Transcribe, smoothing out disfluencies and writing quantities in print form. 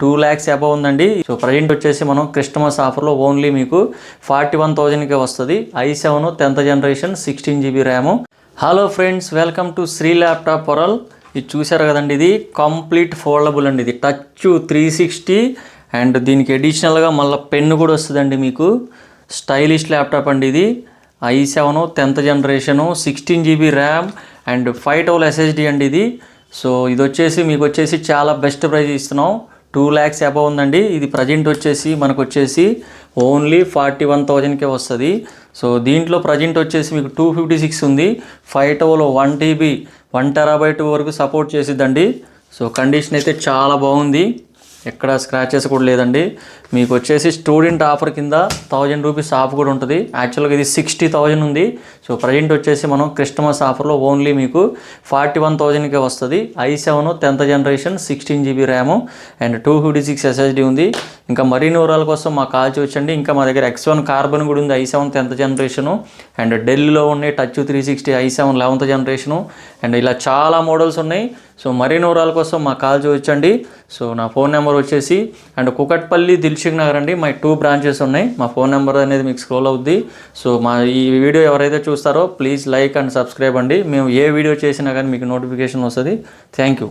2 lakhs above ఉందండి. So present వచ్చేసి మనం క్రిస్టమస్ ఆఫర్లో ఓన్లీ మీకు 41,000కే వస్తుంది. i7 10th generation 16GB RAM. Hello friends, welcome to Sri laptop world. ఇది చూసారు కదండి, ఇది కంప్లీట్ ఫోల్డబుల్ అండి. ఇది టచ్ 360 అండ్ దీనికి అడిషనల్గా మళ్ళీ పెన్ను కూడా వస్తుందండి. మీకు స్టైలిష్ ల్యాప్టాప్ అండి ఇది. i7 10th generation 16GB RAM and 512 SSD అండి ఇది. సో ఇది వచ్చేసి మీకు వచ్చేసి చాలా బెస్ట్ ప్రైస్ ఇస్తున్నాం. 2 lakhs అబవ్ ఉందండి. ఇది ప్రజెంట్ వచ్చేసి మనకు వచ్చేసి ఓన్లీ 41,000కే వస్తుంది. సో దీంట్లో ప్రజెంట్ వచ్చేసి మీకు 256 ఉంది. 512 1TB 1TB వరకు సపోర్ట్ చేసిద్దండి. సో కండిషన్ అయితే చాలా బాగుంది, ఎక్కడ స్క్రాచెస్ కూడా లేదండి. మీకు వచ్చేసి స్టూడెంట్ ఆఫర్ కింద 1000 రూపీస్ ఆఫ్ కూడా ఉంటుంది. యాక్చువల్గా ఇది 60,000 ఉంది. సో ప్రజెంట్ వచ్చేసి మనం క్రిస్టమస్ ఆఫర్లో ఓన్లీ మీకు 41,000కే వస్తుంది. i7 10th generation 16GB RAM and 256 SSD ఉంది. ఇంకా మరిన్ని వివరాల కోసం మా కాల్ చేయొచ్చండి. ఇంకా మా దగ్గర X1 కార్బన్ కూడా ఉంది, i7 10th జనరేషను. అండ్ ఢిల్లీలో ఉన్నాయి touch 360 i7 11th generation. And ఇలా చాలా మోడల్స్ ఉన్నాయి. సో మరిన్ని వివరాల కోసం మా కాల్ చేయొచ్చండి. సో నా ఫోన్ నెంబర్ వచ్చేసి అండ్ కుకట్పల్లి, దిల్సుఖ్ నగర్ అండి. మా 2 బ్రాంచెస్ ఉన్నాయి. మా ఫోన్ నెంబర్ అనేది మీకు స్క్రోల్ అవుద్ది. సో మా ఈ వీడియో ఎవరైతే చూస్తారో ప్లీజ్ లైక్ అండ్ సబ్స్క్రైబ్ అండి. మేము ఏ వీడియో చేసినా కానీ మీకు నోటిఫికేషన్ వస్తుంది. Thank you.